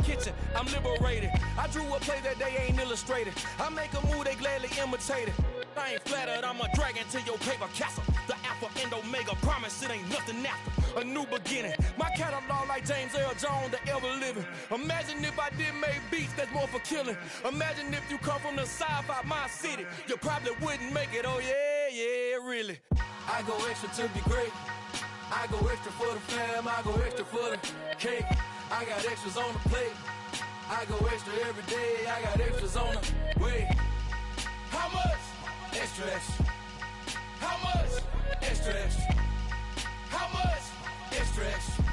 kitchen, I'm liberated. I drew a play that they ain't illustrated. I make a move, they gladly imitate it. I ain't flattered, I'm a dragon to your paper castle. The alpha and omega, promise it ain't nothing after. A new beginning, my catalog like James Earl Jones, the ever living. Imagine if I did make beats that's more for killing. Imagine if you come from the sci-fi, my city, you probably wouldn't make it, oh yeah, really. I go extra to be great. I go extra for the fam, I go extra for the cake. I got extras on the plate. I go extra every day, I got extras on the way. How much? Extra, extra. How much? Extra, extra. How much? Extra, extra.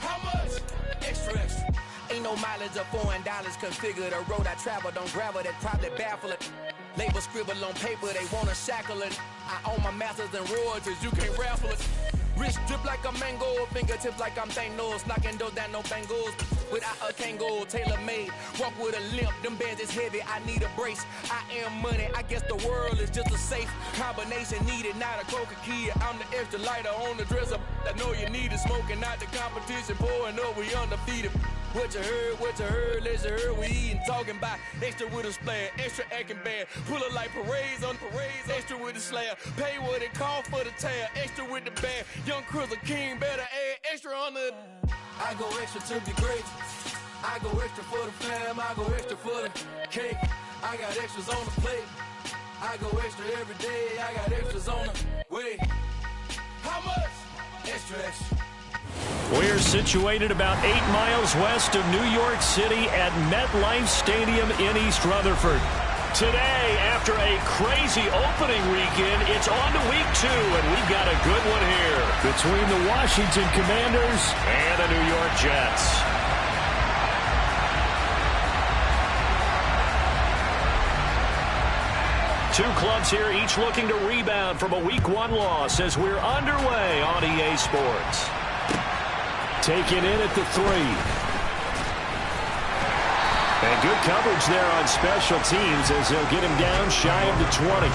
How much? Extra, extra. Ain't no mileage of $4 configure the road I travel. Don't gravel, that probably baffle it. Label scribble on paper, they wanna shackle it. I own my masters and royalties, you can't raffle it. Wrist drip like a mango, fingertips like I'm Thanos, knocking those down, no bangles. Without a Kango, tailor-made, walk with a limp, them bands is heavy, I need a brace. I am money, I guess the world is just a safe combination needed, not a Coca-Cola. I'm the extra lighter on the dresser, I know you need it, smoking out the competition, pouring up, we undefeated. What you heard, let's heard, we eating, talking about extra with a splash, extra acting bad, pull it like parades on parades, extra with the slab, pay what it cost for the tab, extra with the bag, young Crystal King, better add extra on the. I go extra to be great, I go extra for the fam, I go extra for the cake, I got extras on the plate, I go extra every day, I got extras on the way. How much? Extra, extra. We're situated about 8 miles west of New York City at MetLife Stadium in East Rutherford. Today, after a crazy opening weekend, it's on to week 2, and we've got a good one here between the Washington Commanders and the New York Jets. Two clubs here, each looking to rebound from a Week 1 loss as we're underway on EA Sports. Taken in at the 3. And good coverage there on special teams as they'll get him down shy of the 20.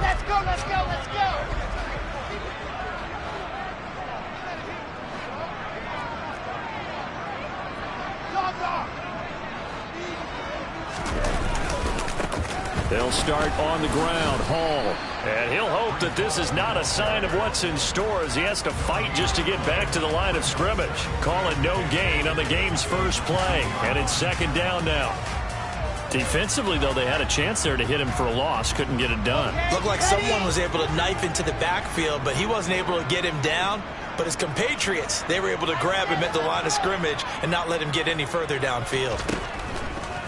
Let's go, let's go, let's go! They'll start on the ground. Hall. And he'll hope that this is not a sign of what's in store as he has to fight just to get back to the line of scrimmage. Call it no gain on the game's first play. And it's second down now. Defensively, though, they had a chance there to hit him for a loss. Couldn't get it done. Looked like someone was able to knife into the backfield, but he wasn't able to get him down. But his compatriots, they were able to grab him at the line of scrimmage and not let him get any further downfield.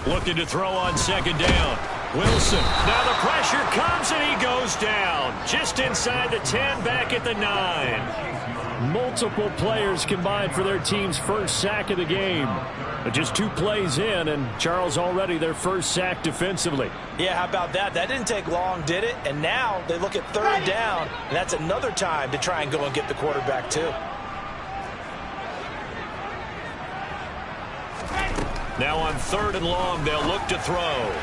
Looking to throw on second down. Wilson. Now the pressure comes and he goes down. Just inside the 10, back at the 9. Multiple players combined for their team's first sack of the game. But just 2 plays in, and Charles already their first sack defensively. Yeah, how about that? That didn't take long, did it? And now they look at third down, and that's another time to try and go and get the quarterback too. Now on 3rd and long, they'll look to throw.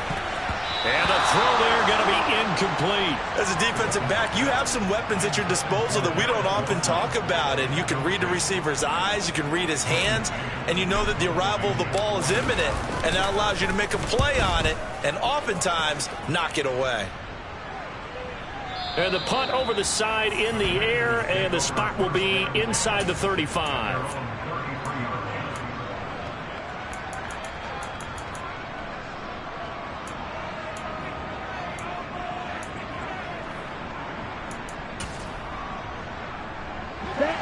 And the throw there going to be incomplete. As a defensive back, you have some weapons at your disposal that we don't often talk about. And you can read the receiver's eyes, you can read his hands, and you know that the arrival of the ball is imminent. And that allows you to make a play on it and oftentimes knock it away. And the punt over the side in the air, and the spot will be inside the 35.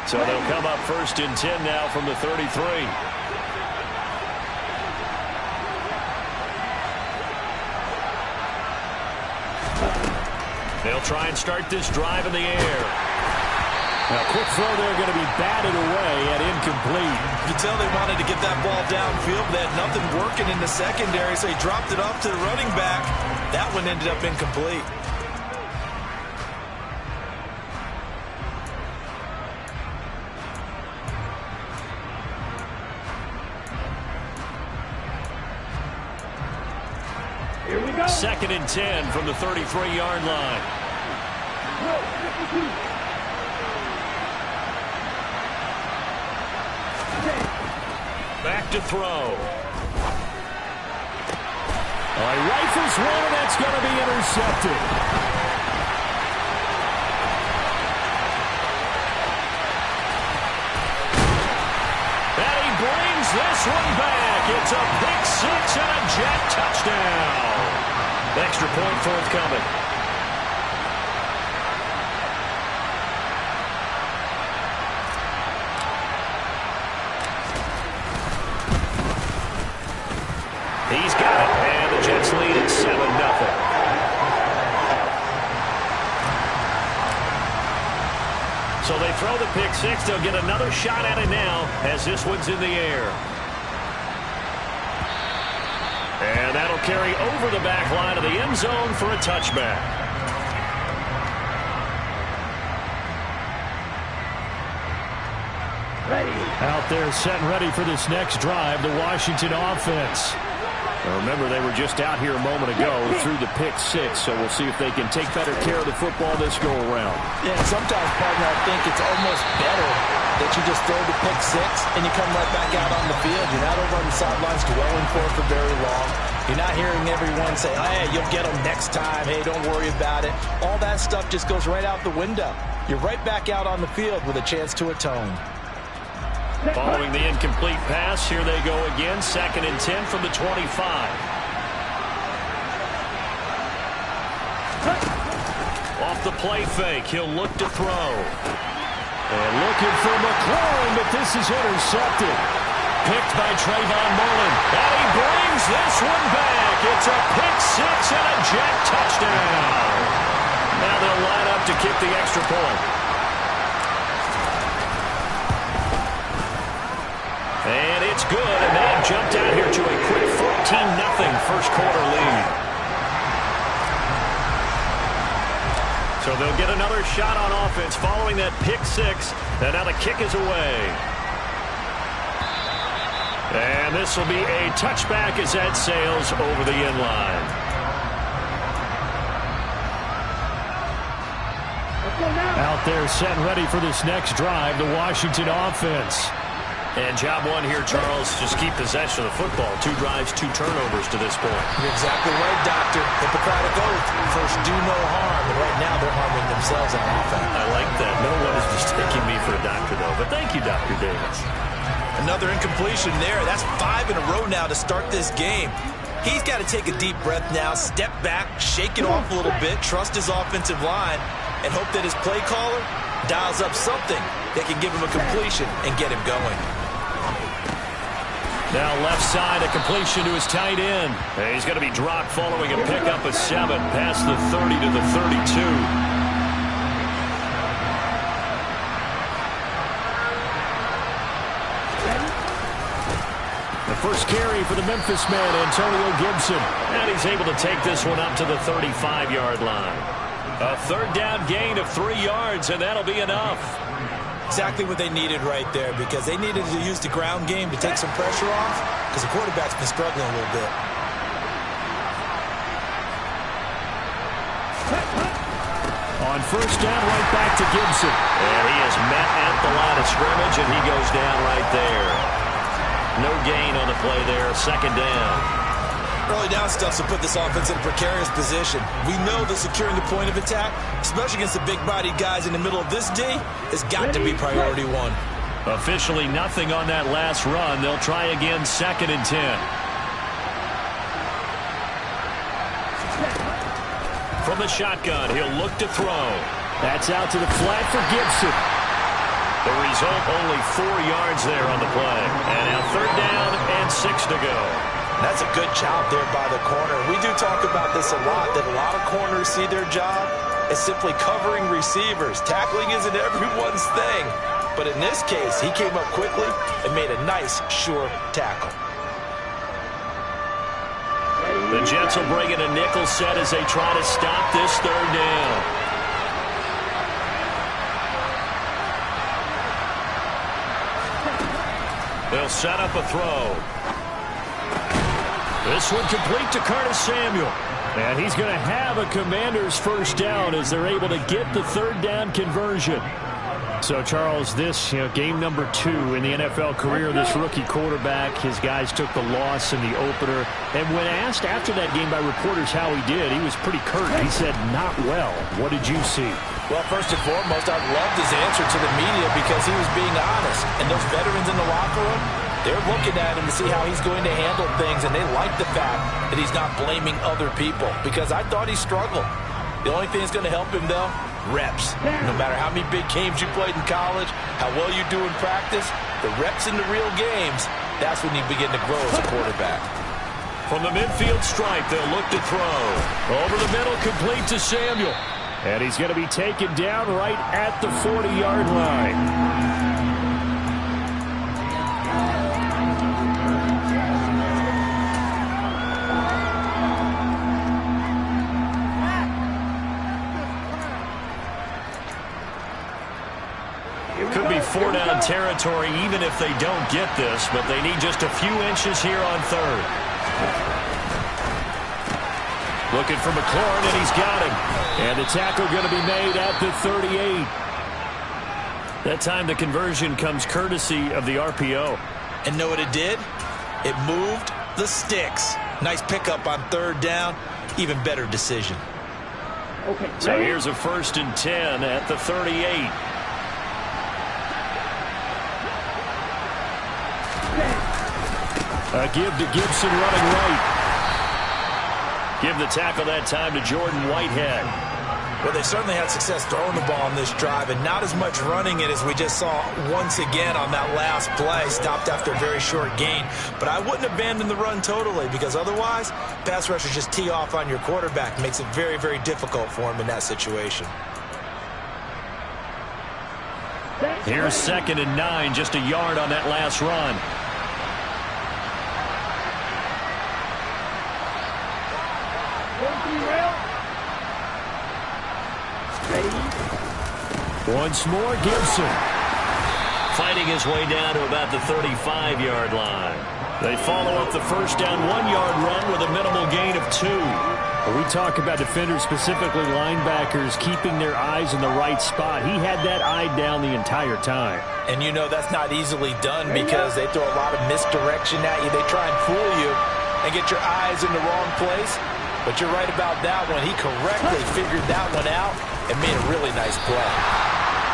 So they'll come up 1st and 10 now from the 33. They'll try and start this drive in the air. Now, quick throw there going to be batted away and incomplete. You can tell they wanted to get that ball downfield. They had nothing working in the secondary, so he dropped it off to the running back. That one ended up incomplete. 2nd and 10 from the 33-yard line. Back to throw. He rifles one, and that's going to be intercepted. And he brings this one back. It's a pick six and a jet touchdown. Extra point forthcoming. He's got it, and the Jets lead at 7-0. So they throw the pick six. They'll get another shot at it now as this one's in the air. And that'll carry over the back line of the end zone for a touchback. Out there set and ready for this next drive, the Washington offense. Now remember, they were just out here a moment ago through the pick six, so we'll see if they can take better care of the football this go-around. Yeah, sometimes, partner, I think it's almost better that you just throw the pick six and you come right back out on the field. You're not over on the sidelines dwelling for very long. You're not hearing everyone say, hey, you'll get them next time. Hey, don't worry about it. All that stuff just goes right out the window. You're right back out on the field with a chance to atone. Following the incomplete pass, here they go again. 2nd and 10 from the 25. Off the play fake, he'll look to throw. And looking for McLaurin, but this is intercepted. Picked by Trayvon Mullen. And he brings this one back. It's a pick six and a jet touchdown. Now they'll line up to kick the extra point. And it's good, and they have jumped out here to a quick 14-0 first quarter lead. So they'll get another shot on offense following that pick six, and now the kick is away. And this will be a touchback as that sails over the end line. Out there set and ready for this next drive, the Washington offense. And job one here, Charles, just keep possession of the football. 2 drives, 2 turnovers to this point. You're exactly right, Doctor. Hippocratic oath. First, do no harm. And right now, they're harming themselves on offense. I like that. No one is just taking me for a doctor, though. But thank you, Dr. Davis. Another incompletion there. That's 5 in a row now to start this game. He's got to take a deep breath now, step back, shake it off a little bit, trust his offensive line, and hope that his play caller dials up something that can give him a completion and get him going. Now left side, a completion to his tight end. And he's going to be dropped following a pickup of 7 past the 30 to the 32. The first carry for the Memphis man, Antonio Gibson. And he's able to take this one up to the 35-yard line. A third down gain of 3 yards, and that'll be enough. Exactly what they needed right there, because they needed to use the ground game to take some pressure off, because the quarterback's been struggling a little bit. On first down, right back to Gibson. And he is met at the line of scrimmage, and he goes down right there. No gain on the play there, 2nd down. Early down stuff to put this offense in a precarious position. We know that securing the point of attack, especially against the big-bodied guys in the middle of this D, has got to be priority 1. Officially nothing on that last run. They'll try again, 2nd and 10. From the shotgun, he'll look to throw. That's out to the flat for Gibson. The result, only 4 yards there on the play. And now 3rd down and 6 to go. That's a good job there by the corner. We do talk about this a lot, that a lot of corners see their job as simply covering receivers. Tackling isn't everyone's thing. But in this case, he came up quickly and made a nice, sure tackle. The Jets will bring in a nickel set as they try to stop this 3rd down. They'll set up a throw. This one complete to Curtis Samuel. And he's going to have a Commanders first down as they're able to get the third down conversion. So, Charles, this game number 2 in the NFL career of this rookie quarterback. His guys took the loss in the opener. And when asked after that game by reporters how he did, he was pretty curt. He said, not well. What did you see? Well, first and foremost, I loved his answer to the media because he was being honest. And those veterans in the locker room, they're looking at him to see how he's going to handle things, and they like the fact that he's not blaming other people because I thought he struggled. The only thing that's going to help him, though, reps. No matter how many big games you played in college, how well you do in practice, the reps in the real games, that's when you begin to grow as a quarterback. From the midfield stripe, they'll look to throw. Over the middle, complete to Samuel. And he's going to be taken down right at the 40-yard line. Could be 4-down territory even if they don't get this, but they need just a few inches here on third. Looking for McLaurin, and he's got him. And the tackle going to be made at the 38. That time the conversion comes courtesy of the RPO. And know what it did? It moved the sticks. Nice pickup on third down. Even better decision. Okay. So here's a 1st and 10 at the 38. A give to Gibson running right. Give the tackle that time to Jordan Whitehead. Well, they certainly had success throwing the ball on this drive, and not as much running it as we just saw once again on that last play. Stopped after a very short gain. But I wouldn't abandon the run totally because otherwise, pass rushers just tee off on your quarterback. Makes it very, very difficult for him in that situation. Here's 2nd and 9, just a yard on that last run. Once more, Gibson. Fighting his way down to about the 35-yard line. They follow up the first down 1-yard run with a minimal gain of 2. When we talk about defenders, specifically linebackers, keeping their eyes in the right spot, he had that eye down the entire time. And you know that's not easily done because they throw a lot of misdirection at you. They try and fool you and get your eyes in the wrong place. But you're right about that one. He correctly figured that one out and made a really nice play.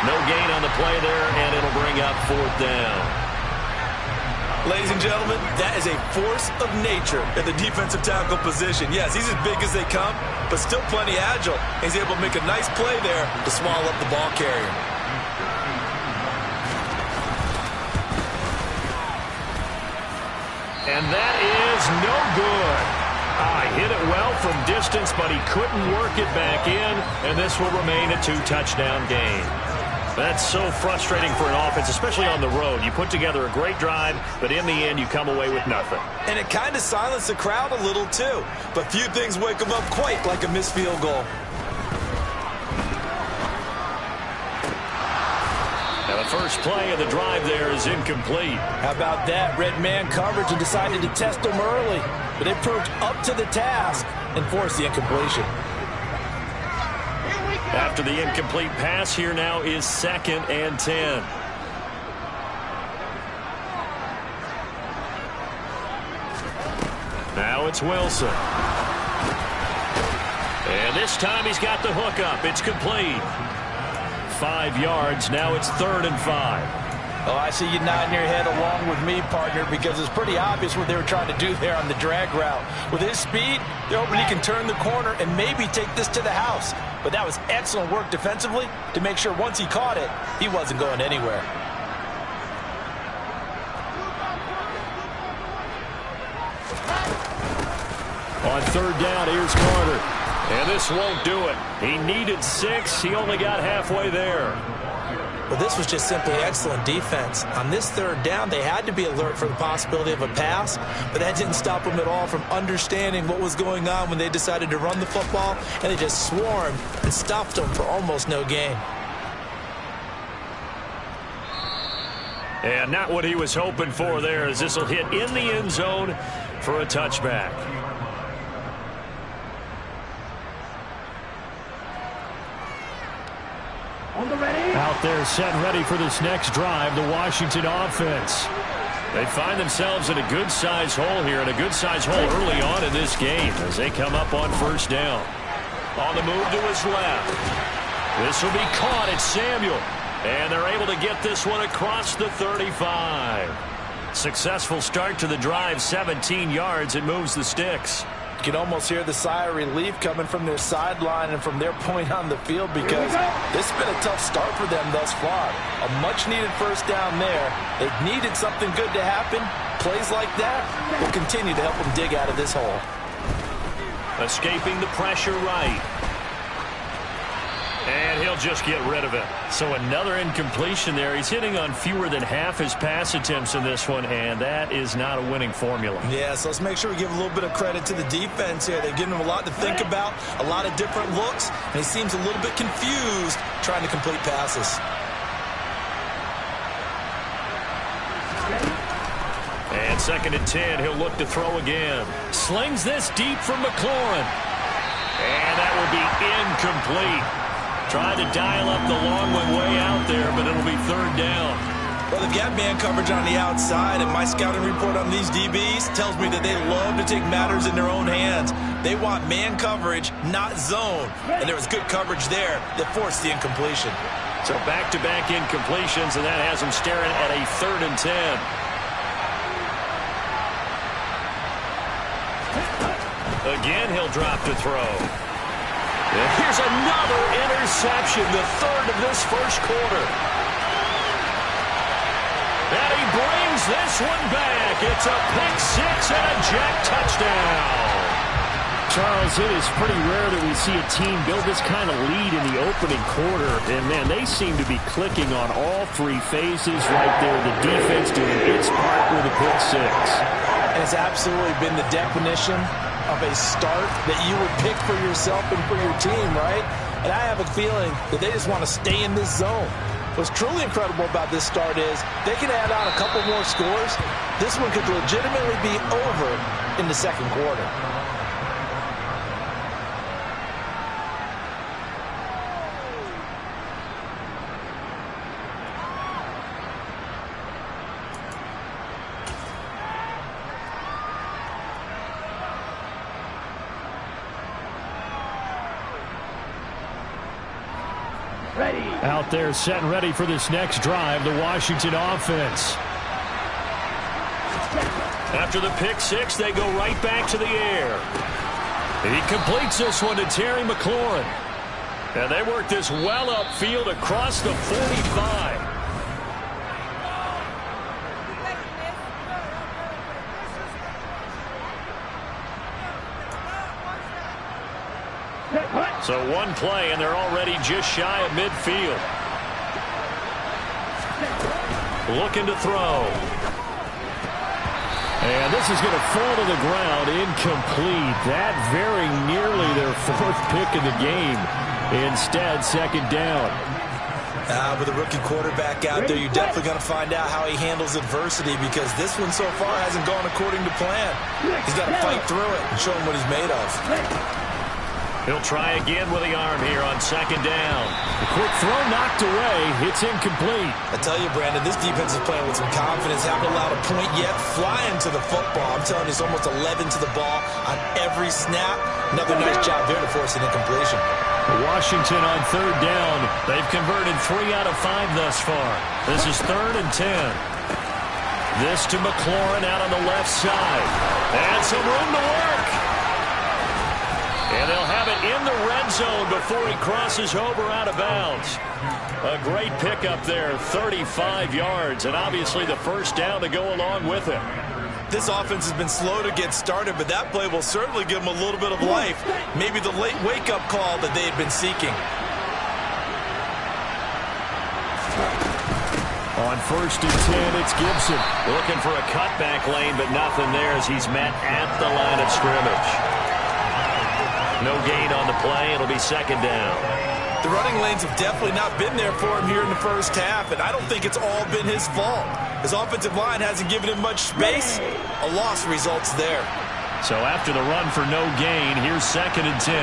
No gain on the play there, and it'll bring up 4th down. Ladies and gentlemen, that is a force of nature at the defensive tackle position. Yes, he's as big as they come, but still plenty agile. He's able to make a nice play there to swallow up the ball carrier. And that is no good. Hit it well from distance, but he couldn't work it back in, and this will remain a 2-touchdown game. That's so frustrating for an offense, especially on the road. You put together a great drive, but in the end, you come away with nothing. And it kind of silenced the crowd a little, too. But few things wake them up quite like a missed field goal. Now, the first play of the drive there is incomplete. How about that? Red man coverage and decided to test them early. But they proved up to the task and forced the incompletion. After the incomplete pass, here now is 2nd and 10. Now it's Wilson. And this time he's got the hook up. It's complete. 5 yards. Now it's 3rd and 5. Oh, I see you nodding your head along with me, partner, because it's pretty obvious what they were trying to do there on the drag route. With his speed, they're hoping he can turn the corner and maybe take this to the house. But that was excellent work defensively to make sure once he caught it, he wasn't going anywhere. On 3rd down, here's Carter. And this won't do it. He needed 6. He only got halfway there. Well, this was just simply excellent defense. On this 3rd down, they had to be alert for the possibility of a pass, but that didn't stop them at all from understanding what was going on when they decided to run the football, and they just swarmed and stopped them for almost no gain. And not what he was hoping for there, as this will hit in the end zone. for a touchback. Out there set ready for this next drive, the Washington offense. They find themselves in a good-sized hole here, and a good-sized hole early on in this game as they come up on first down. On the move to his left. This will be caught. It's Samuel. And they're able to get this one across the 35. Successful start to the drive, 17 yards. It moves the sticks. You can almost hear the sigh of relief coming from their sideline and from their point on the field, because this has been a tough start for them thus far. A much-needed first down there. They needed something good to happen. Plays like that will continue to help them dig out of this hole. Escaping the pressure right. And he'll just get rid of it. So another incompletion there. He's hitting on fewer than half his pass attempts in this one, and that is not a winning formula. Yeah, so let's make sure we give a little bit of credit to the defense here. They've given him a lot to think about, a lot of different looks, and he seems a little bit confused trying to complete passes. And 2nd and 10, he'll look to throw again. Slings this deep from McLaurin. And that will be incomplete. Tried to dial up the long one way out there, but it'll be 3rd down. Well, they've got man coverage on the outside, and my scouting report on these DBs tells me that they love to take matters in their own hands. They want man coverage, not zone. And there was good coverage there that forced the incompletion. So back-to-back incompletions, and that has them staring at a 3rd and 10. Again, he'll drop to throw. And here's another interception, the 3rd of this first quarter. And he brings this one back. It's a pick-6 and a jack touchdown. Charles, it is pretty rare that we see a team build this kind of lead in the opening quarter. And, man, they seem to be clicking on all 3 phases right there. The defense doing its part with a pick-6. And it's absolutely been the definition of a start that you would pick for yourself and for your team, right? And I have a feeling that they just want to stay in this zone. What's truly incredible about this start is they can add on a couple more scores. This one could legitimately be over in the 2nd quarter. Out there set ready for this next drive, the Washington offense. After the pick-6, they go right back to the air. He completes this one to Terry McLaurin. And they work this well upfield across the 45. So one play, and they're already just shy of midfield. Looking to throw. And this is going to fall to the ground, incomplete. That very nearly their 4th pick in the game. Instead, 2nd down. With a rookie quarterback out there, you're definitely going to find out how he handles adversity, because this one so far hasn't gone according to plan. He's got to fight through it and show him what he's made of. He'll try again with the arm here on 2nd down. The quick throw knocked away. It's incomplete. I tell you, Brandon, this defense is playing with some confidence. Haven't allowed a point yet. Flying to the football. I'm telling you, it's almost 11 to the ball on every snap. Another nice job there to force an incompletion. Washington on 3rd down. They've converted 3 out of 5 thus far. This is 3rd and 10. This to McLaurin out on the left side. And some room to work. And they'll have it in the red zone before he crosses over out of bounds. A great pickup there, 35 yards, and obviously the first down to go along with it. This offense has been slow to get started, but that play will certainly give them a little bit of life. Maybe the late wake-up call that they had been seeking. On 1st and 10, it's Gibson. Looking for a cutback lane, but nothing there as he's met at the line of scrimmage. No gain on the play. It'll be 2nd down. The running lanes have definitely not been there for him here in the first half, and I don't think it's all been his fault. His offensive line hasn't given him much space. A loss results there. So after the run for no gain, here's 2nd and 10.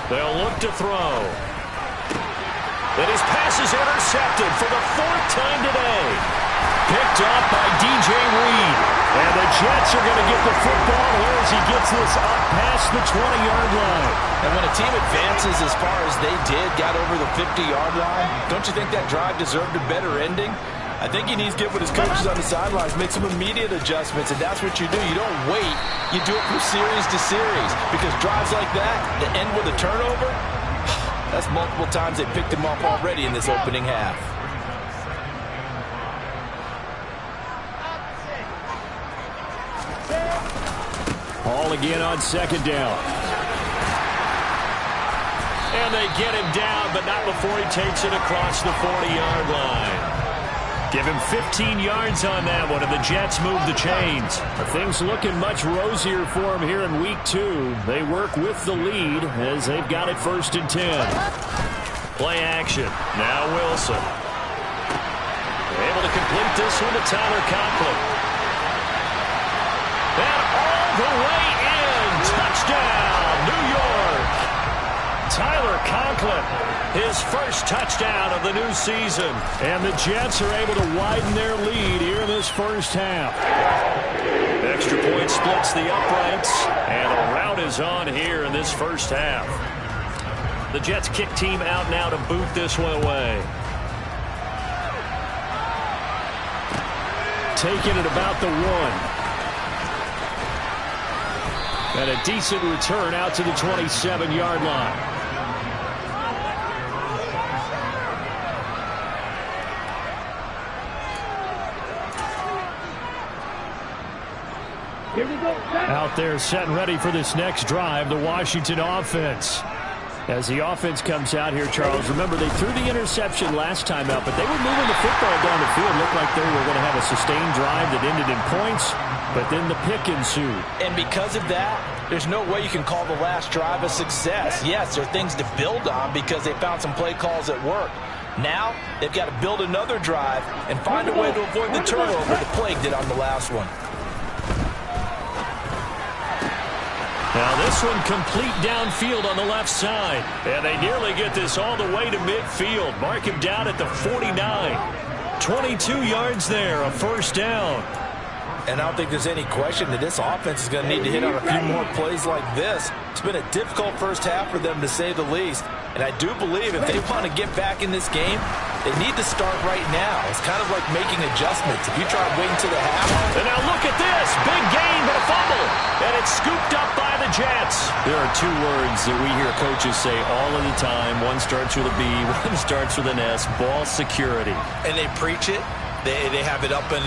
They'll look to throw. And his pass is intercepted for the 4th time today. Picked off by DJ Reed. And the Jets are going to get the football here as he gets this up past the 20-yard line. And when a team advances as far as they did, got over the 50-yard line, don't you think that drive deserved a better ending? I think he needs to get with his coaches on the sidelines, make some immediate adjustments, and that's what you do. You don't wait. You do it from series to series, because drives like that that end with a turnover, that's multiple times they picked him off already in this opening half. Hall again on 2nd down. And they get him down, but not before he takes it across the 40-yard line. Give him 15 yards on that one, and the Jets move the chains. Things looking much rosier for him here in week 2. They work with the lead as they've got it 1st and 10. Play action. Now Wilson. Able to complete this one to Tyler Conklin. And all the way in. Touchdown, New York. Tyler Conklin, his first touchdown of the new season. And the Jets are able to widen their lead here in this first half. Extra point splits the uprights, and a rout is on here in this first half. The Jets kick team out now to boot this one away. Taking it about the 1. And a decent return out to the 27-yard line. Out there set and ready for this next drive, the Washington offense. As the offense comes out here, Charles, remember they threw the interception last time out, but they were moving the football down the field. Looked like they were going to have a sustained drive that ended in points, but then the pick ensued. And because of that, there's no way you can call the last drive a success. Yes, there are things to build on because they found some play calls that work. Now, they've got to build another drive and find a way to avoid the turnover that plagued it on the last one. Now this one complete downfield on the left side. And they nearly get this all the way to midfield. Mark him down at the 49. 22 yards there, a first down. And I don't think there's any question that this offense is going to need to hit on a few more plays like this. It's been a difficult first half for them, to say the least. And I do believe if they want to get back in this game, they need to start right now. It's kind of like making adjustments. If you try to wait until the half. And now look at this. Big gain, but a fumble. And it's scooped up by the Jets. There are two words that we hear coaches say all of the time. One starts with a B, one starts with an S. Ball security. And they preach it. They have it up in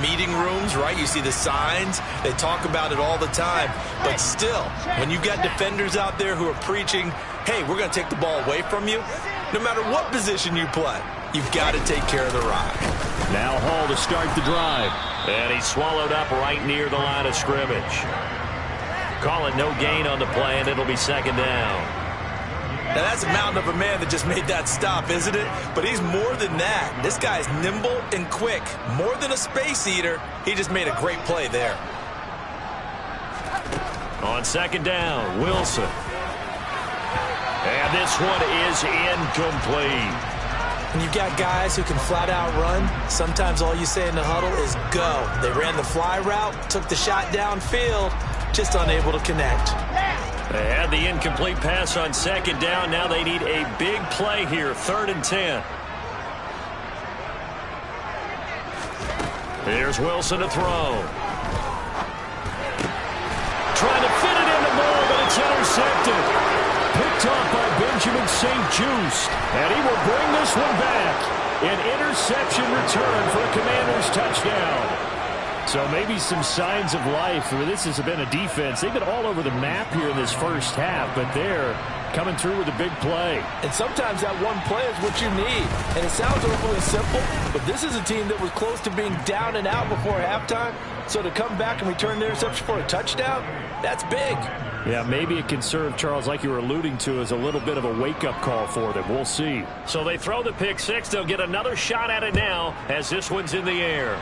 meeting rooms, right? You see the signs. They talk about it all the time. But still, when you got defenders out there who are preaching, hey, we're going to take the ball away from you, no matter what position you play, you've got to take care of the ride. Now Hall to start the drive. And he's swallowed up right near the line of scrimmage. Call it no gain on the play, and it'll be second down. Now, that's a mountain of a man that just made that stop, isn't it? But he's more than that. This guy's nimble and quick. More than a space eater, he just made a great play there. On second down, Wilson. And this one is incomplete. When you've got guys who can flat out run, sometimes all you say in the huddle is go. They ran the fly route, took the shot downfield, just unable to connect. They had the incomplete pass on second down. Now they need a big play here, 3rd and 10. Here's Wilson to throw. Trying to fit it in the ball, but it's intercepted. Picked off by Benjamin St. Juste. And he will bring this one back. An interception return for a Commanders touchdown. So maybe some signs of life. This has been a defense. They've been all over the map here in this first half, but they're coming through with a big play. And sometimes that one play is what you need. And it sounds overly simple, but this is a team that was close to being down and out before halftime, So to come back and return the interception for a touchdown, that's big. Yeah, maybe it can serve, Charles, like you were alluding to, as a little bit of a wake-up call for them. We'll see. So they throw the pick six. They'll get another shot at it now as this one's in the air.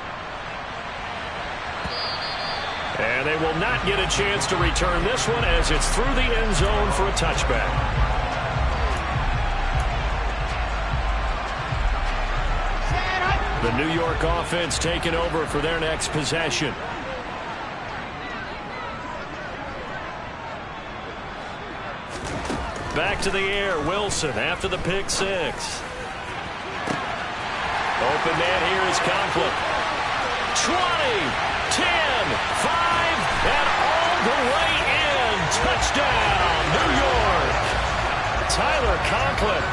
And they will not get a chance to return this one as it's through the end zone for a touchback. The New York offense taking over for their next possession. Back to the air, Wilson after the pick six. Open man here is Conklin. 20, 10, 5, and all the way in. Touchdown, New York. Tyler Conklin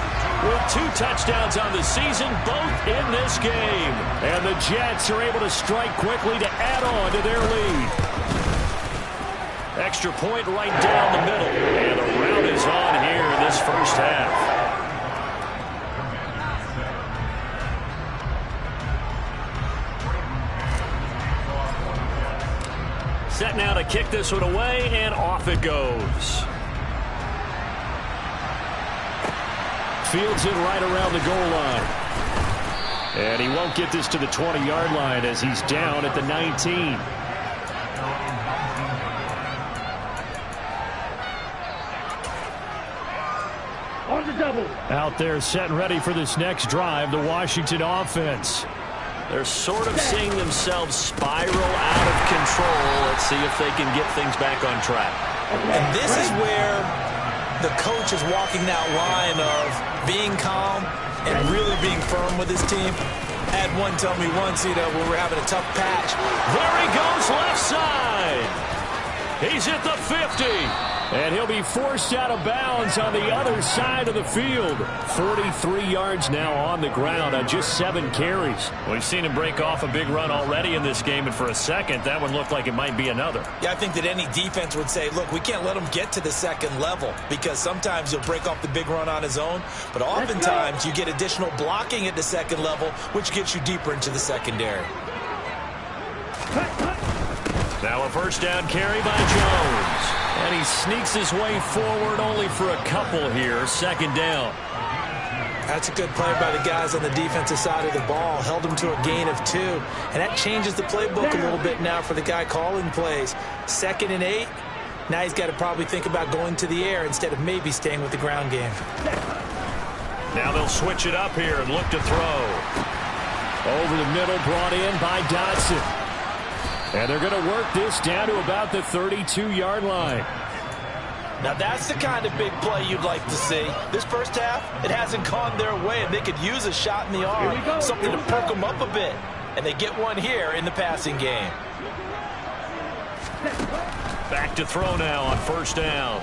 with 2 touchdowns on the season, both in this game. And the Jets are able to strike quickly to add on to their lead. Extra point right down the middle. And the rout is on here in this first half. Set now to kick this one away, and off it goes. Fields it right around the goal line. And he won't get this to the 20-yard line as he's down at the 19. Out there set and ready for this next drive, the Washington offense. They're sort of seeing themselves spiral out of control. Let's see if they can get things back on track. And this is where the coach is walking that line of being calm and really being firm with his team. I had one tell me once, when we're having a tough patch. There he goes left side. He's at the 50. And he'll be forced out of bounds on the other side of the field. 43 yards now on the ground on just 7 carries. We've seen him break off a big run already in this game, and for a second, that one looked like it might be another. Yeah, I think that any defense would say, look, we can't let him get to the second level, because sometimes he'll break off the big run on his own, but oftentimes you get additional blocking at the second level, which gets you deeper into the secondary. Now a first down carry by Jones. And he sneaks his way forward only for a couple here. Second down. That's a good play by the guys on the defensive side of the ball. Held him to a gain of 2. And that changes the playbook a little bit now for the guy calling plays. 2nd and 8. Now he's got to probably think about going to the air instead of maybe staying with the ground game. Now they'll switch it up here and look to throw. Over the middle, brought in by Dotson. And they're going to work this down to about the 32-yard line. Now that's the kind of big play you'd like to see. This first half, it hasn't gone their way, and they could use a shot in the arm, something to perk them up a bit. And they get one here in the passing game. Back to throw now on first down.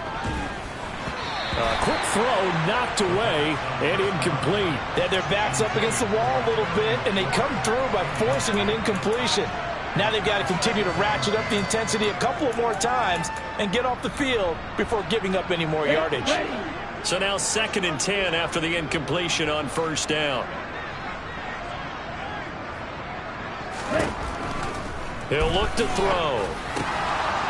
A quick throw knocked away and incomplete. Yeah, their back's up against the wall a little bit, and they come through by forcing an incompletion. Now they've got to continue to ratchet up the intensity a couple of more times and get off the field before giving up any more yardage. So now 2nd and 10 after the incompletion on first down. He'll look to throw.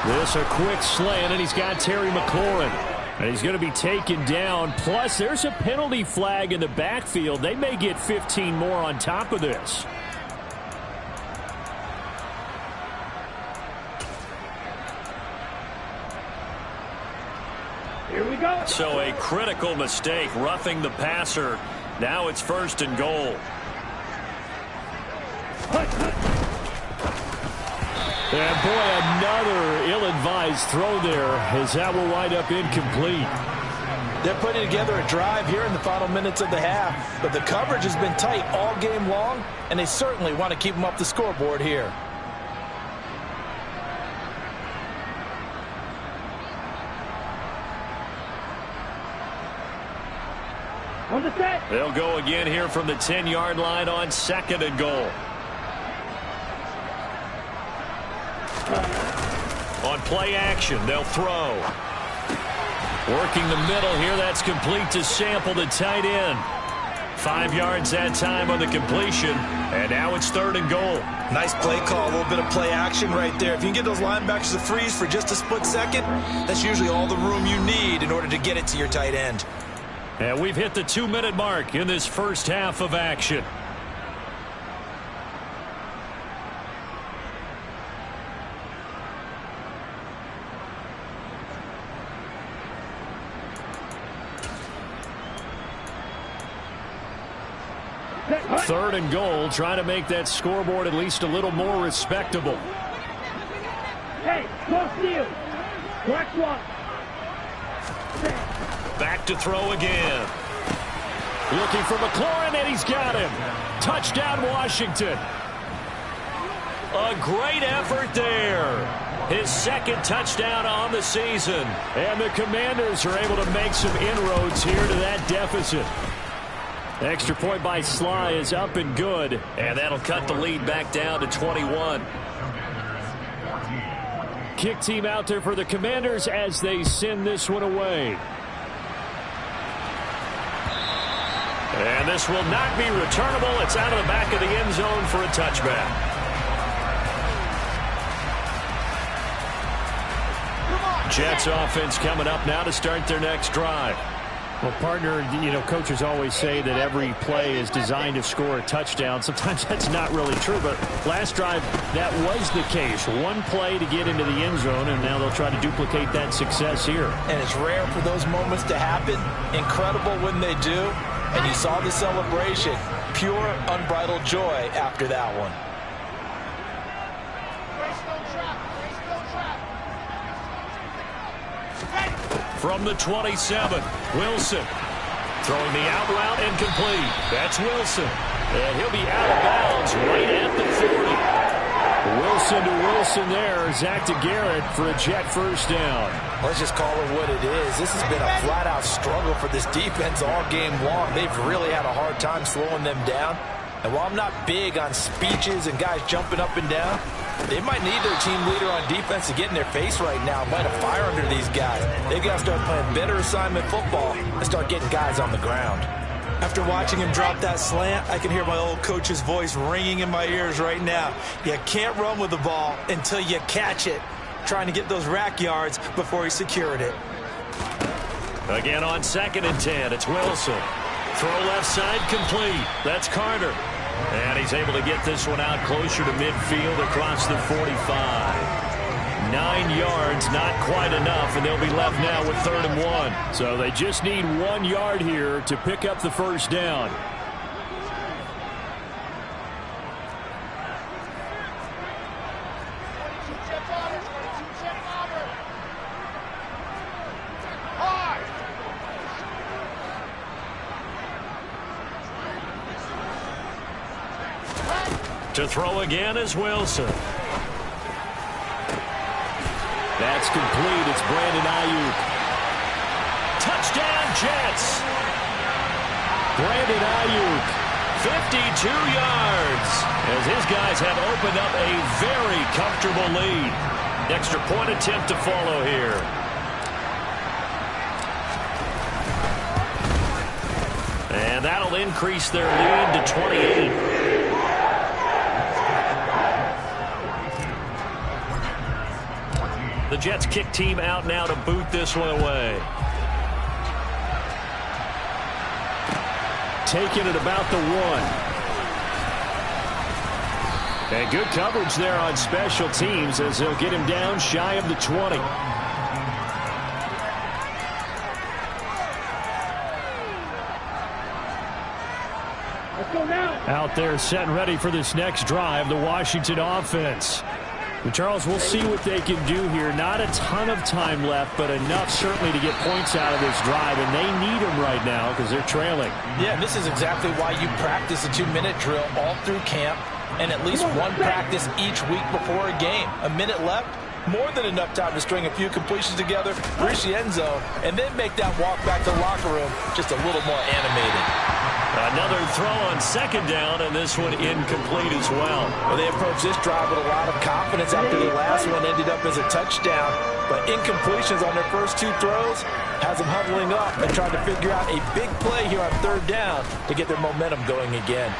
This a quick slant, and he's got Terry McLaurin. And he's going to be taken down. Plus, there's a penalty flag in the backfield. They may get 15 more on top of this. So a critical mistake, roughing the passer. Now it's 1st and goal. And boy, another ill-advised throw there, as that will wind up incomplete. They're putting together a drive here in the final minutes of the half, but the coverage has been tight all game long, and they certainly want to keep them up the scoreboard here. They'll go again here from the 10-yard line on 2nd and goal. On play action, they'll throw. Working the middle here, that's complete to Sample, the tight end. 5 yards that time on the completion, and now it's 3rd and goal. Nice play call, a little bit of play action right there. If you can get those linebackers to freeze for just a split second, that's usually all the room you need in order to get it to your tight end. And we've hit the 2-minute mark in this first half of action. Third and goal, trying to make that scoreboard at least a little more respectable. Hey, close to you. Black one. Back to throw again. Looking for McLaurin, and he's got him. Touchdown, Washington. A great effort there. His 2nd touchdown on the season. And the Commanders are able to make some inroads here to that deficit. Extra point by Sly is up and good, and that'll cut the lead back down to 21. Kick team out there for the Commanders as they send this one away. And this will not be returnable. It's out of the back of the end zone for a touchback. Jets offense coming up now to start their next drive. Well, partner, you know, coaches always say that every play is designed to score a touchdown. Sometimes that's not really true, but last drive, that was the case. One play to get into the end zone, and now they'll try to duplicate that success here. And it's rare for those moments to happen. Incredible when they do. And you saw the celebration. Pure, unbridled joy after that one. From the 27, Wilson. Throwing the out route and complete. That's Wilson. And he'll be out of bounds right at the 40. Wilson to Wilson there. Zach to Garrett for a Jet first down. Let's just call it what it is. This has been a flat-out struggle for this defense all game long. They've really had a hard time slowing them down. And while I'm not big on speeches and guys jumping up and down, they might need their team leader on defense to get in their face right now, light a fire under these guys. They've got to start playing better assignment football and start getting guys on the ground. After watching him drop that slant, I can hear my old coach's voice ringing in my ears right now. You can't run with the ball until you catch it. Trying to get those rack yards before he secured it. Again on 2nd and 10, it's Wilson. Throw left side complete. That's Carter. And he's able to get this one out closer to midfield across the 45. 9 yards, not quite enough, and they'll be left now with 3rd and 1. So they just need 1 yard here to pick up the first down. To throw again is Wilson. That's complete. It's Brandon Ayuk. Touchdown, Jets. Brandon Ayuk. 52 yards. As his guys have opened up a very comfortable lead. Extra point attempt to follow here. And that'll increase their lead to 28. The Jets kick team out now to boot this one away. Taking it about the 1. And good coverage there on special teams as they'll get him down shy of the 20. Let's go now. Out there set and ready for this next drive, the Washington offense. And Charles, we'll see what they can do here. Not a ton of time left, but enough certainly to get points out of this drive, and they need them right now because they're trailing. Yeah, and this is exactly why you practice a 2-minute drill all through camp and at least one practice each week before a game. A minute left, more than enough time to string a few completions together, reach the end zone, and then make that walk back to the locker room just a little more animated. Another throw on second down, and this one incomplete as well. Well, they approached this drive with a lot of confidence after the last one ended up as a touchdown. But incompletions on their first two throws has them huddling up and trying to figure out a big play here on third down to get their momentum going again.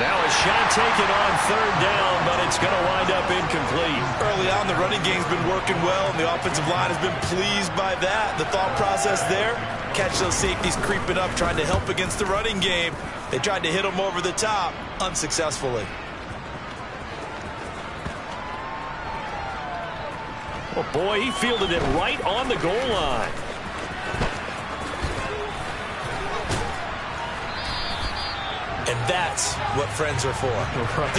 Now a shot taken on third down, but it's going to wind up incomplete. Early on, the running game's been working well, and the offensive line has been pleased by that. The thought process there, catch those safeties creeping up, trying to help against the running game. They tried to hit them over the top, unsuccessfully. Oh, boy, he fielded it right on the goal line. And that's what friends are for. Right.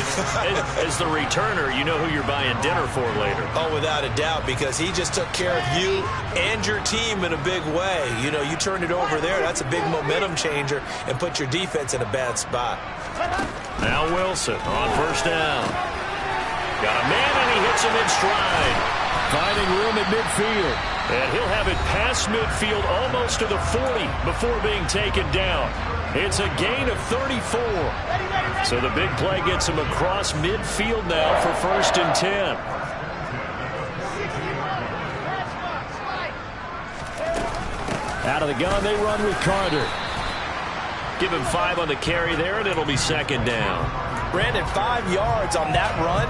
As the returner, you know who you're buying dinner for later. Oh, without a doubt, because he just took care of you and your team in a big way. You know, you turn it over there, that's a big momentum changer and put your defense in a bad spot. Now Wilson on first down. Got a man, and he hits him in stride. Finding room at midfield. And he'll have it past midfield almost to the 40 before being taken down. It's a gain of 34. So the big play gets him across midfield now for 1st and 10. Out of the gun, they run with Carter. Give him 5 on the carry there, and it'll be 2nd down. Brandon, 5 yards on that run.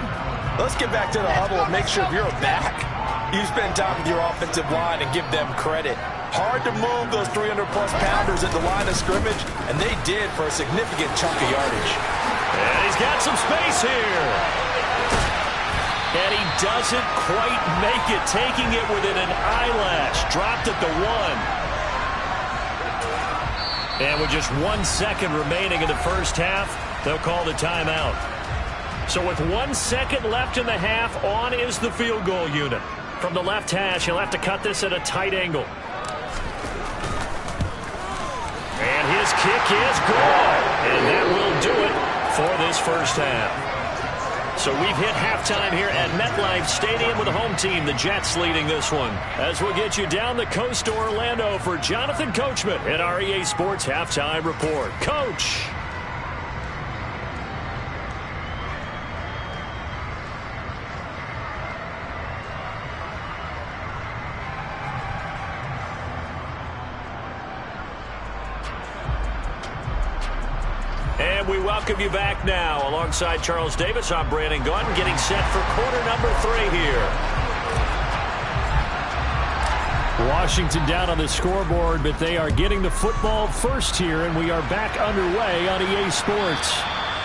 Let's get back to the huddle and make sure if you're back, you spend time with your offensive line and give them credit. Hard to move those 300-plus pounders at the line of scrimmage, and they did for a significant chunk of yardage. And he's got some space here. And he doesn't quite make it, taking it within an eyelash. Dropped at the 1. And with just 1 second remaining in the first half, they'll call the timeout. So with 1 second left in the half, on is the field goal unit. From the left hash, he'll have to cut this at a tight angle. And his kick is good. And that will do it for this first half. So we've hit halftime here at MetLife Stadium with the home team, the Jets, leading this one. As we'll get you down the coast to Orlando for Jonathan Coachman at our EA Sports Halftime Report. Coach. And we welcome you back now. Alongside Charles Davis, I'm Brandon Gunn, getting set for quarter number 3 here. Washington down on the scoreboard, but they are getting the football first here, and we are back underway on EA Sports.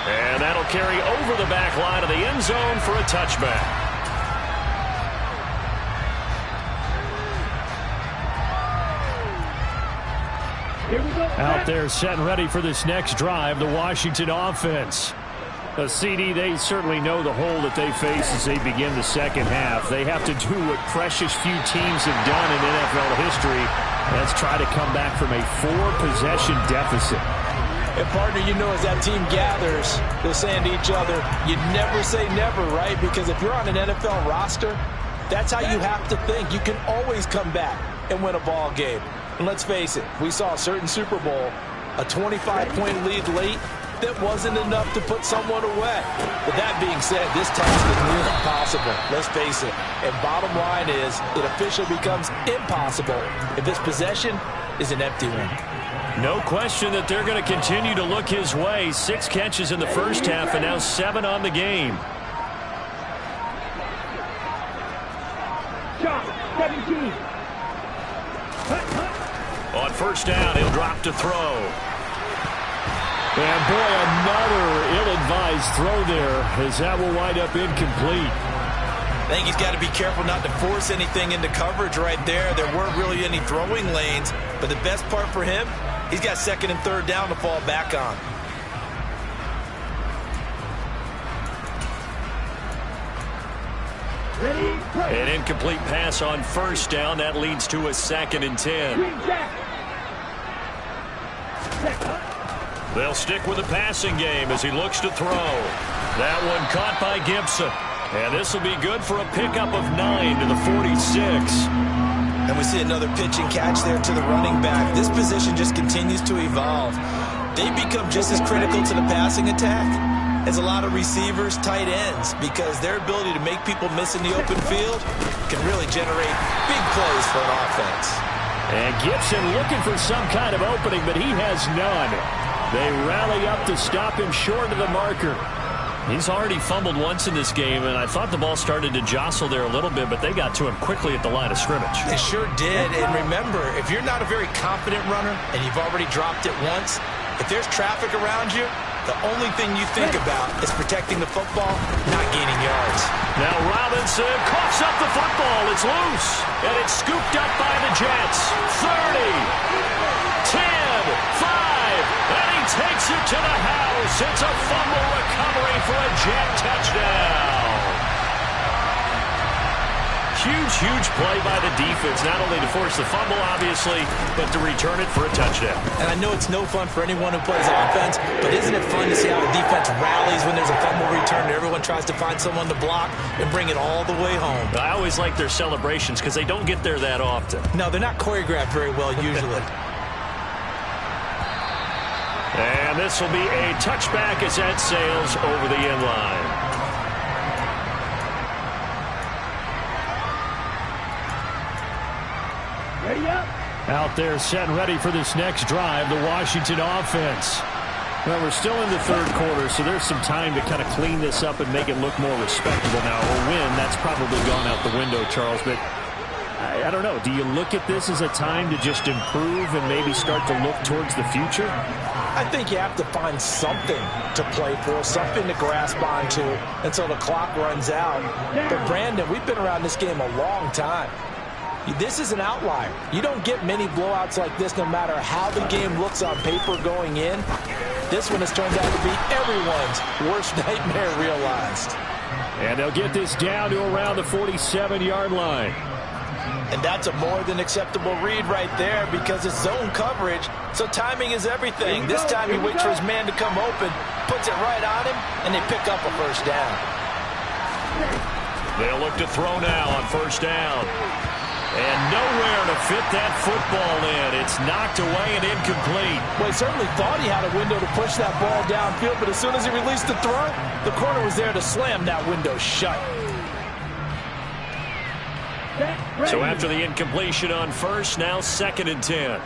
And that'll carry over the back line of the end zone for a touchback. Out there set and ready for this next drive, the Washington offense. CD, they certainly know the hole that they face as they begin the second half. They have to do what precious few teams have done in NFL history. That's try to come back from a 4-possession deficit. And partner, you know, as that team gathers, they're saying to each other, you never say never, right? Because if you're on an NFL roster, that's how you have to think. You can always come back and win a ball game. And let's face it, we saw a certain Super Bowl, a 25-point lead late, that wasn't enough to put someone away. But that being said, this task is near impossible. Let's face it. And bottom line is, it officially becomes impossible if this possession is an empty one. No question that they're going to continue to look his way. 6 catches in the first half and now 7 on the game. Shot, 17. On first down, he'll drop to throw. And boy, another ill-advised throw there, as that will wind up incomplete. I think he's got to be careful not to force anything into coverage right there. There weren't really any throwing lanes, but the best part for him, he's got 2nd and 3rd down to fall back on. An incomplete pass on first down. That leads to a 2nd and 10. They'll stick with the passing game as he looks to throw. That one caught by Gibson. And this will be good for a pickup of 9 to the 46. And we see another pitch and catch there to the running back. This position just continues to evolve. they become just as critical to the passing attack as a lot of receivers, tight ends, because their ability to make people miss in the open field can really generate big plays for an offense. And Gibson looking for some kind of opening, but he has none. They rally up to stop him short of the marker. He's already fumbled once in this game, and I thought the ball started to jostle there a little bit, but they got to him quickly at the line of scrimmage. They sure did. And remember, if you're not a very confident runner and you've already dropped it once, if there's traffic around you, the only thing you think about is protecting the football, not gaining yards. Now Robinson coughs up the football. It's loose, and it's scooped up by the Jets. 30, 10, 5, and he takes it to the house. It's a fumble recovery for a Jet touchdown. Huge play by the defense, not only to force the fumble, obviously, but to return it for a touchdown. And I know it's no fun for anyone who plays offense, but isn't it fun to see how the defense rallies when there's a fumble return and everyone tries to find someone to block and bring it all the way home? I always like their celebrations because they don't get there that often. No, they're not choreographed very well usually. And this will be a touchback as that sails over the end line. Ready up. Out there set and ready for this next drive, the Washington offense. Well, we're still in the third quarter, so there's some time to kind of clean this up and make it look more respectable now. A win, that's probably gone out the window, Charles, but I don't know. Do you look at this as a time to just improve and maybe start to look towards the future? I think you have to find something to play for, something to grasp onto until the clock runs out. But, Brandon, we've been around this game a long time. This is an outlier. You don't get many blowouts like this no matter how the game looks on paper going in. This one has turned out to be everyone's worst nightmare realized. And they'll get this down to around the 47-yard line. And that's a more than acceptable read right there because it's zone coverage, so timing is everything. This time he waits for his man to come open, puts it right on him, and they pick up a first down. They'll look to throw now on first down. And nowhere to fit that football in. It's knocked away and incomplete. Well, he certainly thought he had a window to push that ball downfield, but as soon as he released the throw, the corner was there to slam that window shut. So after the incompletion on first, now 2nd and 10.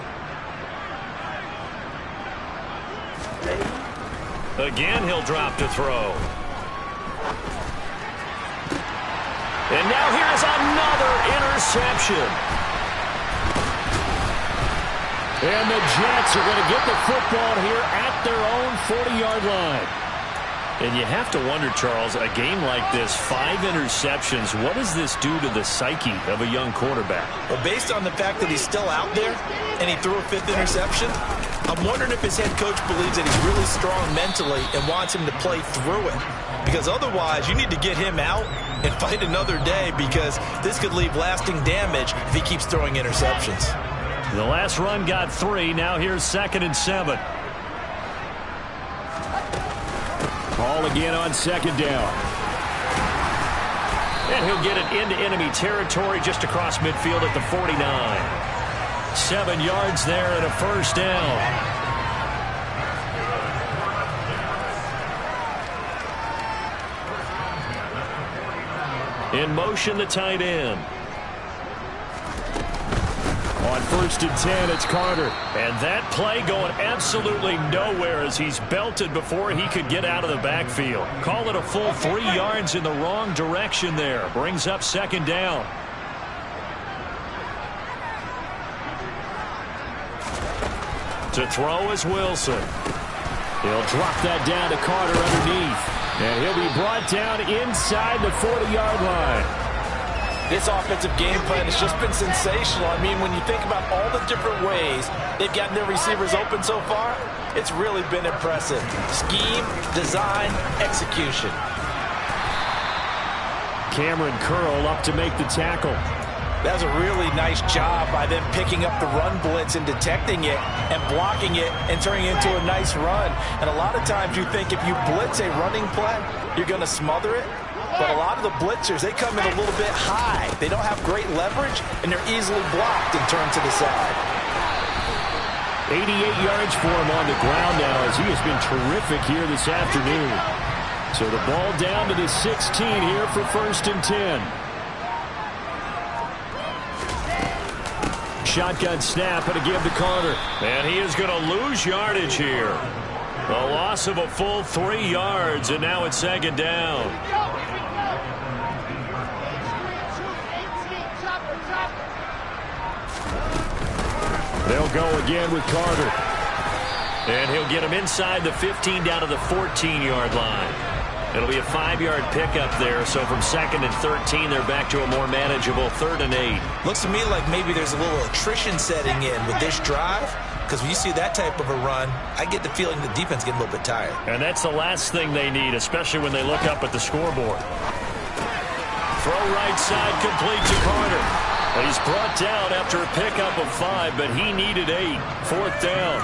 Again, he'll drop to throw. And now here's another interception. And the Jets are going to get the football here at their own 40-yard line. And you have to wonder, Charles, a game like this, 5 interceptions, what does this do to the psyche of a young quarterback? Well, based on the fact that he's still out there and he threw a 5th interception, I'm wondering if his head coach believes that he's really strong mentally and wants him to play through it. Because otherwise, you need to get him out and fight another day because this could leave lasting damage if he keeps throwing interceptions. The last run got 3. Now here's 2nd and 7. Ball again on 2nd down. And he'll get it into enemy territory just across midfield at the 49. 7 yards there and a first down. In motion, the tight end. On 1st and 10, it's Carter. And that play going absolutely nowhere as he's belted before he could get out of the backfield. Call it a full 3 yards in the wrong direction there. Brings up 2nd down. To throw is Wilson. He'll drop that down to Carter underneath. And he'll be brought down inside the 40-yard line. This offensive game plan has just been sensational. I mean, when you think about all the different ways they've gotten their receivers open so far, it's really been impressive. Scheme, design, execution. Cameron Curl up to make the tackle. That was a really nice job by them picking up the run blitz and detecting it and blocking it and turning it into a nice run. And a lot of times you think if you blitz a running play, you're going to smother it. But a lot of the blitzers, they come in a little bit high. They don't have great leverage, and they're easily blocked and turned to the side. 88 yards for him on the ground now as he has been terrific here this afternoon. So the ball down to the 16 here for 1st and 10. Shotgun snap and a give to Carter. And he is going to lose yardage here. A loss of a full 3 yards, and now it's 2nd down. They'll go again with Carter. And he'll get him inside the 15 down to the 14-yard line. It'll be a 5-yard pickup there, so from 2nd and 13, they're back to a more manageable 3rd and 8. Looks to me like maybe there's a little attrition setting in with this drive, because when you see that type of a run, I get the feeling the defense getting a little bit tired. And that's the last thing they need, especially when they look up at the scoreboard. Throw right side complete to Carter. He's brought down after a pickup of 5, but he needed 8. 4th down.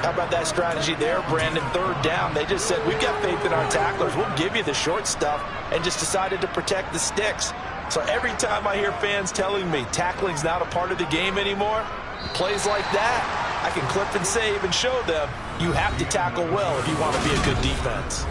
How about that strategy there, Brandon? 3rd down. They just said, we've got faith in our tacklers. We'll give you the short stuff, and just decided to protect the sticks. So every time I hear fans telling me tackling's not a part of the game anymore, plays like that, I can clip and save and show them you have to tackle well if you want to be a good defense.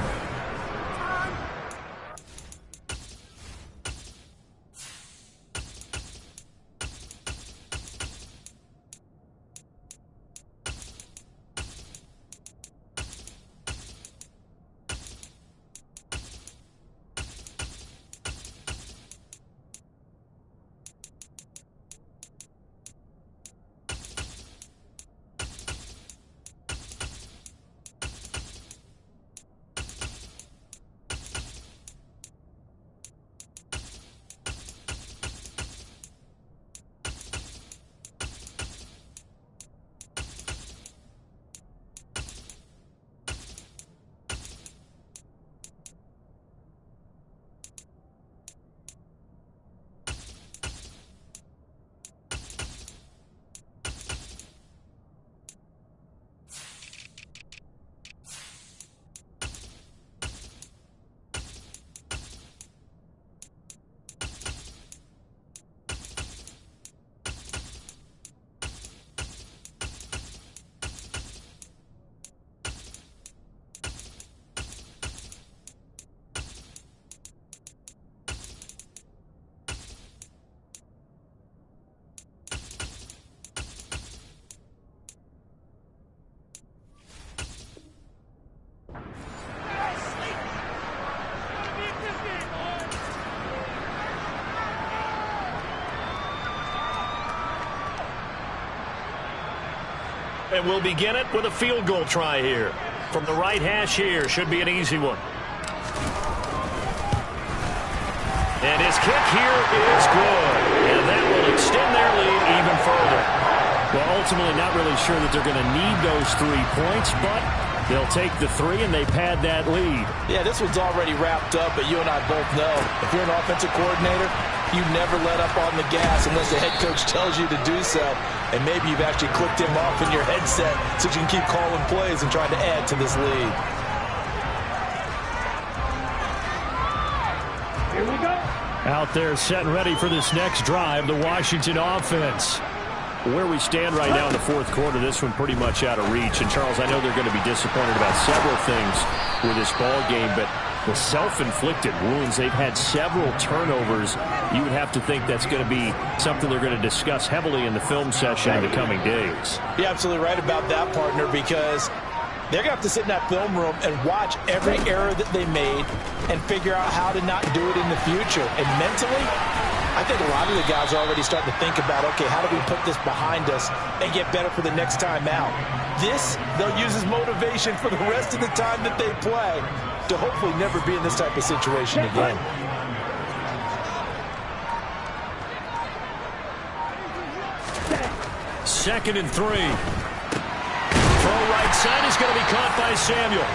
And we'll begin it with a field goal try here. From the right hash here, should be an easy one. And his kick here is good. And that will extend their lead even further. Well, ultimately not really sure that they're going to need those 3 points, but they'll take the 3 and they pad that lead. Yeah, this one's already wrapped up, but you and I both know if you're an offensive coordinator, you never let up on the gas unless the head coach tells you to do so. And maybe you've actually clicked him off in your headset so you can keep calling plays and trying to add to this lead. Here we go. Out there set and ready for this next drive, the Washington offense. Where we stand right now in the 4th quarter, this one pretty much out of reach. And, Charles, I know they're going to be disappointed about several things with this ball game, but the self-inflicted wounds, they've had several turnovers. You would have to think that's going to be something they're going to discuss heavily in the film session in the coming days. You're absolutely right about that, partner, because they're going to have to sit in that film room and watch every error that they made and figure out how to not do it in the future. And mentally, I think a lot of the guys are already starting to think about, okay, how do we put this behind us and get better for the next time out? This, they'll use as motivation for the rest of the time that they play to hopefully never be in this type of situation again. Second and 3. Throw right side is going to be caught by Samuel.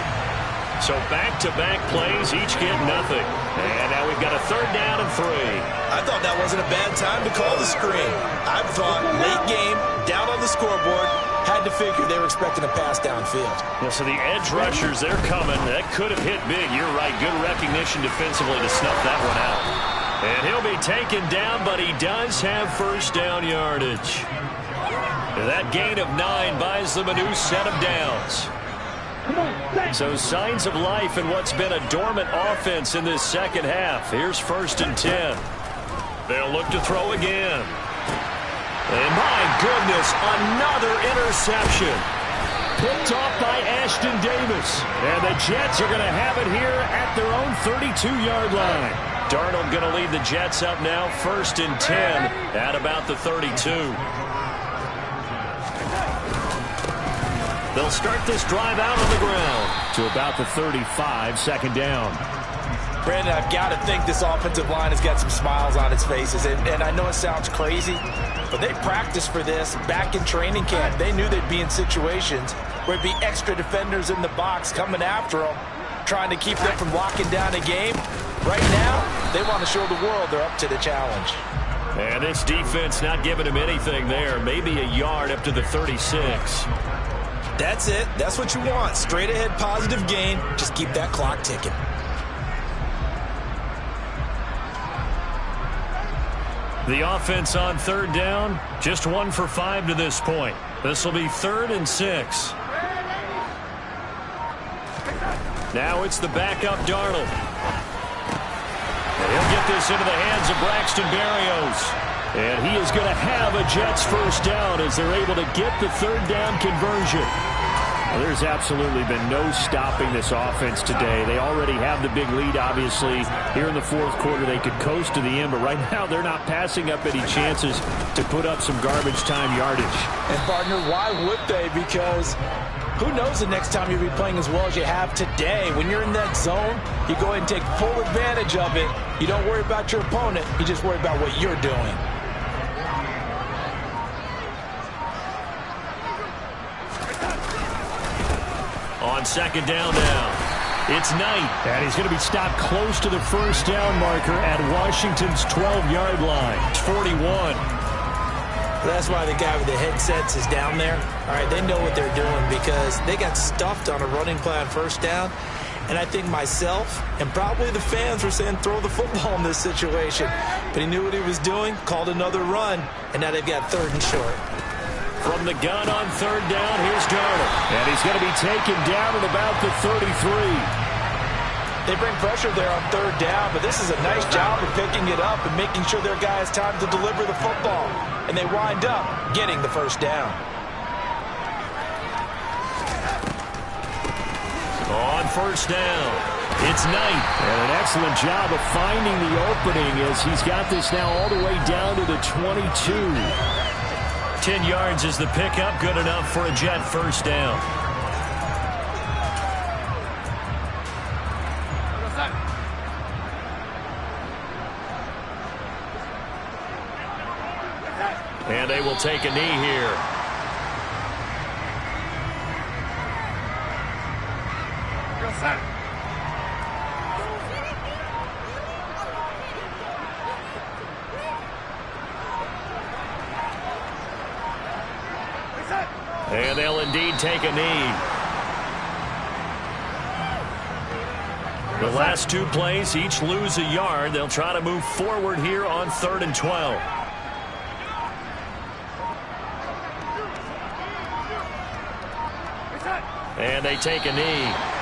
So back-to-back plays, each get nothing. And now we've got a 3rd down and 3. I thought that wasn't a bad time to call the screen. I thought late game, down on the scoreboard, had to figure they were expecting a pass downfield. Well, so the edge rushers, they're coming. That could have hit big. You're right. Good recognition defensively to snuff that one out. And he'll be taken down, but he does have 1st down yardage. That gain of 9 buys them a new set of downs. So signs of life in what's been a dormant offense in this second half. Here's 1st and 10. They'll look to throw again. And my goodness, another interception. Picked off by Ashton Davis. And the Jets are going to have it here at their own 32-yard line. Darnold going to lead the Jets up now, 1st and 10 at about the 32. They'll start this drive out on the ground to about the 35, 2nd down. Brandon, I've got to think this offensive line has got some smiles on its faces. And I know it sounds crazy, but they practiced for this back in training camp. They knew they'd be in situations where it'd be extra defenders in the box coming after them, trying to keep them from locking down a game. Right now, they want to show the world they're up to the challenge. And this defense not giving them anything there. Maybe a yard up to the 36. That's it. That's what you want. Straight ahead positive gain. Just keep that clock ticking. The offense on 3rd down, just 1 for 5 to this point. This will be 3rd and 6. Now it's the backup Darnold. And he'll get this into the hands of Braxton Berrios. And he is going to have a Jets 1st down as they're able to get the 3rd down conversion. Well, there's absolutely been no stopping this offense today. They already have the big lead, obviously. Here in the 4th quarter, they could coast to the end, but right now they're not passing up any chances to put up some garbage time yardage. And, partner, why would they? Because who knows the next time you'll be playing as well as you have today. When you're in that zone, you go ahead and take full advantage of it. You don't worry about your opponent. You just worry about what you're doing. On 2nd down now, it's Knight. And he's going to be stopped close to the 1st down marker at Washington's 12-yard line. It's 41. That's why the guy with the headsets is down there. All right, they know what they're doing because they got stuffed on a running play on 1st down. And I think myself and probably the fans were saying throw the football in this situation. But he knew what he was doing, called another run, and now they've got 3rd and short. From the gun on 3rd down, here's Darnold. And he's going to be taken down at about the 33. They bring pressure there on 3rd down, but this is a nice job of picking it up and making sure their guy has time to deliver the football. And they wind up getting the 1st down. On 1st down, it's Knight. And an excellent job of finding the opening as he's got this now all the way down to the 22. 10 yards is the pickup, good enough for a Jet 1st down. And they will take a knee here. And they'll indeed take a knee. The last 2 plays, each lose a yard. They'll try to move forward here on 3rd and 12. And they take a knee.